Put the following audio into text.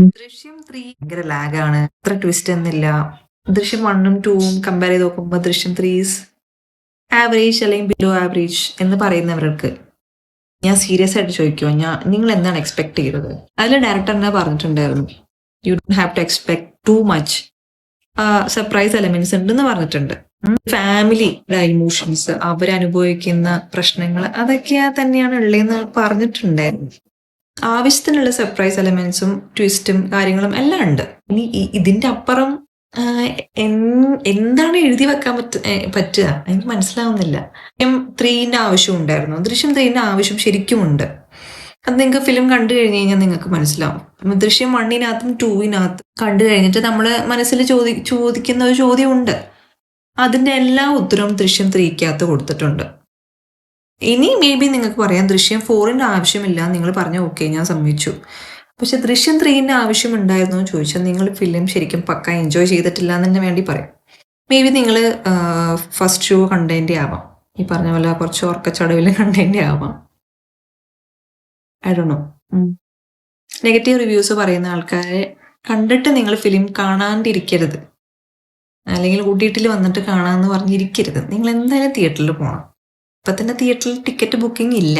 ദൃശ്യം 3 ഭയങ്കര ലാഗാണ്. അത്ര ട്വിസ്റ്റ് എന്നില്ല. ദൃശ്യം 1ഉം 2ഉം കമ്പയർ ചെയ്ത് നോക്കുമ്പോൾ ദൃശ്യം 3 ഈസ് ആവറേജ് അല്ലെങ്കിൽ ബിലോ ആവറേജ് എന്ന് പറയുന്നവർക്ക് ഞാൻ സീരിയസ് ആയിട്ട് ചോദിക്കുമോ, നിങ്ങൾ എന്താണ് എക്സ്പെക്ട് ചെയ്തത്? അതിൽ ഡയറക്ടർ തന്നെ പറഞ്ഞിട്ടുണ്ടായിരുന്നു, you don't have to expect too much, surprise elements ഉണ്ടെന്ന് പറഞ്ഞിട്ടുണ്ട്. ഫാമിലിയുടെ ഇമോഷൻസ്, അവരനുഭവിക്കുന്ന പ്രശ്നങ്ങൾ, അതൊക്കെ തന്നെയാണ് ഉള്ളതെന്ന് പറഞ്ഞിട്ടുണ്ടായിരുന്നു. ആവശ്യത്തിനുള്ള സർപ്രൈസ് എലമെന്റ്സും ട്വിസ്റ്റും കാര്യങ്ങളും എല്ലാം ഉണ്ട്. ഇനി ഇതിന്റെ അപ്പുറം എന്താണ് എഴുതി വെക്കാൻ പറ്റുക എനിക്ക് മനസ്സിലാവുന്നില്ല. ദൃശ്യം 3ന്റെ ആവശ്യം ഉണ്ടായിരുന്നു. ദൃശ്യം 3ന്റെ ആവശ്യം ശരിക്കുമുണ്ട്. അത് നിങ്ങൾക്ക് ഫിലിം കണ്ടു കഴിഞ്ഞു കഴിഞ്ഞാൽ നിങ്ങൾക്ക് മനസ്സിലാവും. ദൃശ്യം 1നകത്തും 2വിനകത്തും കണ്ടു കഴിഞ്ഞിട്ട് നമ്മള് മനസ്സിൽ ചോദിക്കുന്ന ഒരു ചോദ്യമുണ്ട്. അതിന്റെ എല്ലാ ഉത്തരവും ദൃശ്യം 3ക്കകത്ത് കൊടുത്തിട്ടുണ്ട്. ഇനി മേ ബി നിങ്ങൾക്ക് പറയാം ദൃശ്യം 4ന്റെ ആവശ്യമില്ല, നിങ്ങൾ പറഞ്ഞ ഓക്കെ ഞാൻ സമ്മതിച്ചു. പക്ഷെ ദൃശ്യം 3ന്റെ ആവശ്യം ഉണ്ടായിരുന്നു എന്ന് ചോദിച്ചാൽ നിങ്ങൾ ഫിലിം ശരിക്കും പക്ക എൻജോയ് ചെയ്തിട്ടില്ല എന്ന് തന്നെ വേണ്ടി പറയാം. മേ ബി നിങ്ങൾ ഫസ്റ്റ് ഷോ കണ്ടതിൻ്റെ ആവാം, ഈ പറഞ്ഞ പോലെ കുറച്ച് ഓർക്കച്ചടവിൽ കണ്ടതിൻ്റെ ആവാം. I don't know. Negative reviews പറയുന്ന ആൾക്കാരെ കണ്ടിട്ട് നിങ്ങൾ ഫിലിം കാണാണ്ടിരിക്കരുത്, അല്ലെങ്കിൽ കൂട്ടിയിട്ടിൽ വന്നിട്ട് കാണാമെന്ന് പറഞ്ഞിരിക്കരുത്. നിങ്ങൾ എന്തായാലും തിയേറ്ററിൽ പോകണം. ഇപ്പം തന്നെ തിയേറ്ററിൽ ടിക്കറ്റ് ബുക്കിംഗ് ഇല്ല.